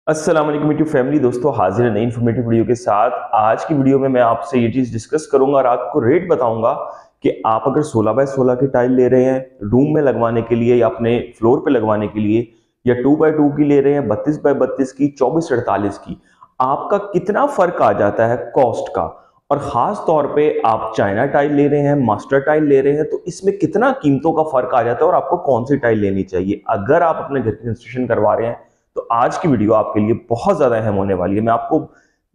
अस्सलाम वालेकुम YouTube family. दोस्तों हाजिर है नई इन्फॉर्मेटिव वीडियो के साथ। आज की वीडियो में मैं आपसे ये चीज डिस्कस करूंगा और आपको रेट बताऊंगा कि आप अगर 16 बाय 16 की टाइल ले रहे हैं रूम में लगवाने के लिए या अपने फ्लोर पे लगवाने के लिए, या 2 बाय 2 की ले रहे हैं, 32 बाय 32 की, 24 48 की, आपका कितना फर्क आ जाता है कॉस्ट का। और खास तौर पे आप चाइना टाइल ले रहे हैं, मास्टर टाइल ले रहे हैं, तो इसमें कितना कीमतों का फर्क आ जाता है और आपको कौन सी टाइल लेनी चाहिए अगर आप अपने घर की कंस्ट्रक्शन करवा रहे हैं। तो आज की वीडियो आपके लिए बहुत ज्यादा अहम होने वाली है। मैं आपको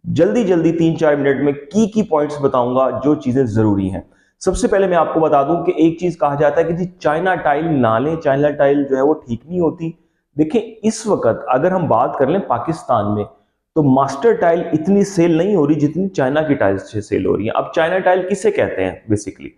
जल्दी जल्दी 3-4 मिनट में की पॉइंट्स बताऊंगा जो चीजें जरूरी हैं। सबसे पहले मैं आपको बता दूं कि एक चीज कहा जाता है कि जी चाइना टाइल ना लें, चाइना टाइल जो है वो ठीक नहीं होती। देखिए इस वक्त अगर हम बात कर लें पाकिस्तान में, तो मास्टर टाइल इतनी सेल नहीं हो रही जितनी चाइना की टाइल्स से सेल हो रही है। अब चाइना टाइल किसे कहते हैं? बेसिकली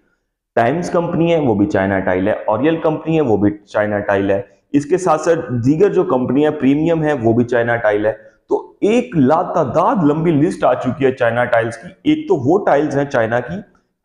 टाइम्स कंपनी है वो भी चाइना टाइल है, ऑरियल कंपनी है वो भी चाइना टाइल है, इसके साथ साथ दीगर जो कंपनियां प्रीमियम है वो भी चाइना टाइल है। तो एक लातादाद लंबी लिस्ट आ चुकी है चाइना टाइल्स की। एक तो वो टाइल्स हैं चाइना की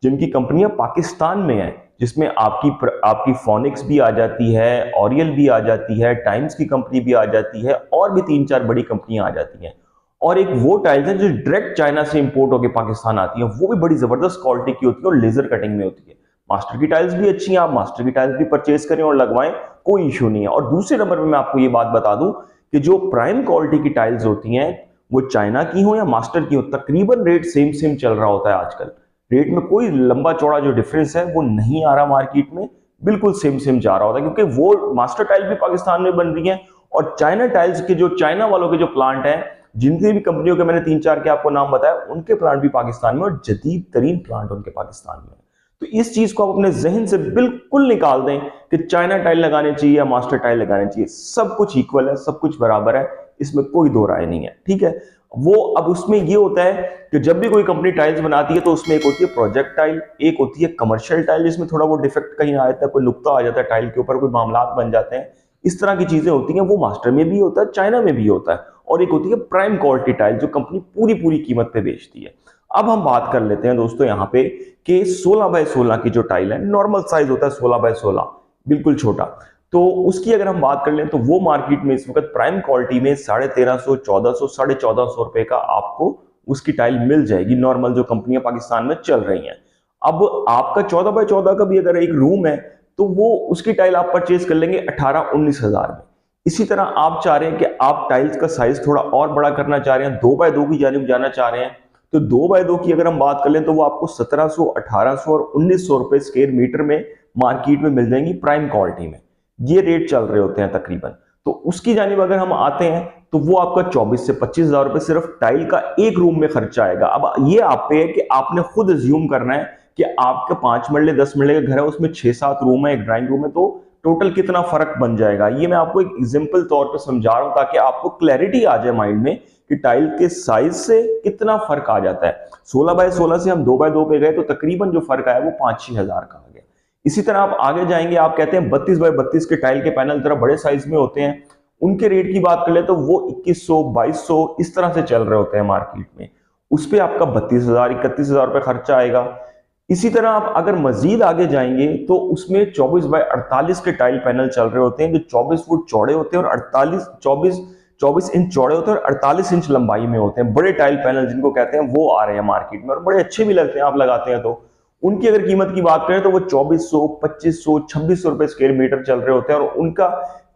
जिनकी कंपनियां पाकिस्तान में है, जिसमें आपकी फोनिक्स भी आ जाती है, ऑरियल भी आ जाती है, टाइम्स की कंपनी भी आ जाती है, और भी 3-4 बड़ी कंपनियां आ जाती हैं। और एक वो टाइल्स है जो डायरेक्ट चाइना से इंपोर्ट होकर पाकिस्तान आती है, वो भी बड़ी जबरदस्त क्वालिटी की होती है और लेजर कटिंग में होती है। मास्टर की टाइल्स भी अच्छी हैं, आप मास्टर की टाइल्स भी परचेज करें और लगवाएं, कोई इशू नहीं है। और दूसरे नंबर पे मैं आपको ये बात बता दूं कि जो प्राइम क्वालिटी की टाइल्स होती हैं, वो चाइना की हो या मास्टर की हो, तकरीबन रेट सेम सेम चल रहा होता है आजकल। रेट में कोई लंबा चौड़ा जो डिफरेंस है वो नहीं आ रहा मार्केट में, बिल्कुल सेम सेम जा रहा होता है, क्योंकि वो मास्टर टाइल भी पाकिस्तान में बन रही है और चाइना टाइल्स के जो चाइना वालों के जो प्लांट हैं, जिनकी भी कंपनियों के मैंने 3-4 के आपको नाम बताया, उनके प्लांट भी पाकिस्तान में और जदीद तरीन प्लांट उनके पाकिस्तान में। तो इस चीज को आप अपने जहन से बिल्कुल निकाल दें कि चाइना टाइल लगाने चाहिए या मास्टर टाइल लगाने चाहिए। सब कुछ इक्वल है, सब कुछ बराबर है, इसमें कोई दो राय नहीं है, ठीक है। वो अब उसमें ये होता है कि जब भी कोई कंपनी टाइल्स बनाती है तो उसमें एक होती है प्रोजेक्ट टाइल, एक होती है कमर्शियल टाइल, जिसमें थोड़ा वो डिफेक्ट कहीं आ जाता है, कोई नुक्ता आ जाता है टाइल के ऊपर, कोई मामला बन जाते हैं, इस तरह की चीजें होती हैं। वो मास्टर में भी होता है, चाइना में भी होता है। और एक होती है प्राइम क्वालिटी टाइल जो कंपनी पूरी पूरी कीमत पे बेचती है। अब हम बात कर लेते हैं दोस्तों यहाँ पे कि 16 बाय 16 की जो टाइल है, नॉर्मल साइज होता है 16 बाय 16, बिल्कुल छोटा, तो उसकी अगर हम बात कर लें तो वो मार्केट में इस वक्त प्राइम क्वालिटी में 1350, 1400, 1450 रुपए का आपको उसकी टाइल मिल जाएगी, नॉर्मल जो कंपनियां पाकिस्तान में चल रही हैं। अब आपका 14 बाय 14 का भी अगर एक रूम है तो वो उसकी टाइल आप परचेज कर लेंगे 18-19 हजार में। इसी तरह आप चाह रहे हैं कि आप टाइल्स का साइज थोड़ा और बड़ा करना चाह रहे हैं, 2 बाय 2 की जानिब जाना चाह रहे हैं, तो 2 बाय 2 की अगर हम बात कर लें तो वो आपको 1700, 1800 और 1900 रुपए स्क्वायर मीटर में मार्केट में मिल जाएंगी प्राइम क्वालिटी में। ये रेट चल रहे होते हैं तकरीबन। तो उसकी जानिब अगर हम आते हैं तो वो आपका 24 से 25 हजार रुपए सिर्फ टाइल का एक रूम में खर्चा आएगा। अब ये आप पे है कि आपने खुद अज्यूम करना है कि आपके 5 मरले 10 मरले का घर है, उसमें 6-7 रूम है, एक ड्राइंग रूम है, तो टोटल कितना फर्क बन जाएगा। ये मैं आपको एक एग्जाम्पल तौर पर समझा रहा हूं ताकि आपको क्लैरिटी आ जाए माइंड में कि टाइल के साइज से कितना फर्क आ जाता है। 16 बाय 16 से हम 2 बाय 2 पे गए तो तकरीबन जो फर्क आया वो 5-6 हजार का आ गया। इसी तरह आप आगे जाएंगे, आप कहते हैं 32 बाय 32 के टाइल के पैनल जरा बड़े साइज में होते हैं, उनके रेट की बात कर ले तो वो 2100, 2200 इस तरह से चल रहे होते हैं मार्केट में। उस पर आपका 32,000, 31,000 रुपए खर्चा आएगा। इसी तरह आप अगर मजीद आगे जाएंगे तो उसमें 24 बाय 48 के टाइल पैनल चल रहे होते हैं जो 24 फुट चौड़े होते हैं और 24 इंच चौड़े होते हैं और 48 इंच लंबाई में होते हैं। बड़े टाइल पैनल जिनको कहते हैं वो आ रहे हैं मार्केट में और बड़े अच्छे भी लगते हैं, आप लगाते हैं तो। उनकी अगर कीमत की बात करें तो वो 2400, 2500, 2600 रुपए स्क्वायर मीटर चल रहे होते हैं। और उनका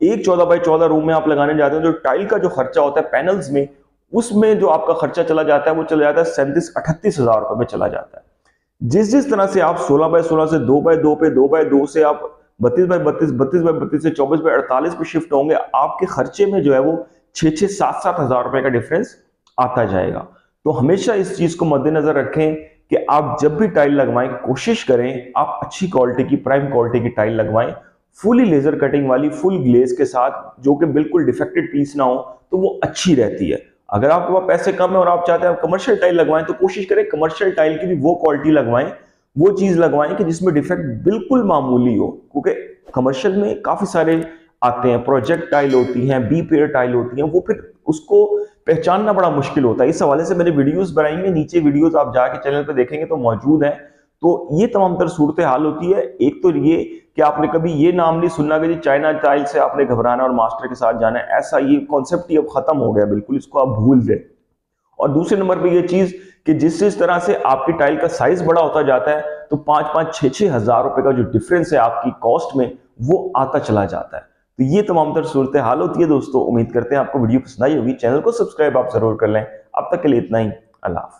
एक 14 बाय 14 रूम में आप लगाने जाते हैं, जो टाइल का जो खर्चा होता है पैनल्स में, उसमें जो आपका खर्चा चला जाता है वो चला जाता है 37-38 हजार रुपए में चला जाता है। जिस जिस तरह से आप 16 बाय 16 से 2 बाय 2 पे, 2 बाय 2 से आप 32 बाय 32, 32 बाय 32 से 24 बाय 48 पे शिफ्ट होंगे, आपके खर्चे में जो है वो 6-6, 7-7 हजार रुपए का डिफरेंस आता जाएगा। तो हमेशा इस चीज को मद्देनजर रखें कि आप जब भी टाइल लगवाएं कोशिश करें आप अच्छी क्वालिटी की, प्राइम क्वालिटी की टाइल लगवाएं, फुली लेजर कटिंग वाली, फुल ग्लेज के साथ, जो कि बिल्कुल डिफेक्टेड पीस ना हो, तो वो अच्छी रहती है। अगर आपके पास पैसे कम है और आप चाहते हैं कमर्शियल टाइल लगवाएं तो कोशिश करें कमर्शियल टाइल की भी वो क्वालिटी लगवाएं, वो चीज लगवाएं कि जिसमें डिफेक्ट बिल्कुल मामूली हो, क्योंकि कमर्शियल में काफी सारे आते हैं, प्रोजेक्ट टाइल होती हैं, बी पेयर टाइल होती हैं, वो फिर उसको पहचानना बड़ा मुश्किल होता है। इस हवाले से मैंने वीडियोस बनाई हैं, नीचे वीडियोस आप जाके चैनल पे देखेंगे तो मौजूद है। तो ये तमाम तर सूरत हाल होती है। एक तो ये कि आपने कभी ये नाम नहीं सुनना कि जी चाइना टाइल से आपने घबराना और मास्टर के साथ जाना है, ऐसा ये कॉन्सेप्ट ही अब खत्म हो गया, बिल्कुल इसको आप भूल गए। और दूसरे नंबर पे ये चीज कि जिस तरह से आपकी टाइल का साइज बड़ा होता जाता है तो 5-5, 6-6 हजार रुपए का जो डिफरेंस है आपकी कॉस्ट में वो आता चला जाता है। तो ये तमाम तर सूरत हाल होती है दोस्तों। उम्मीद करते हैं आपको वीडियो पसंद आई होगी। चैनल को सब्सक्राइब आप जरूर कर लें। अब तक के लिए इतना ही। अल्लाह हाफ़िज़।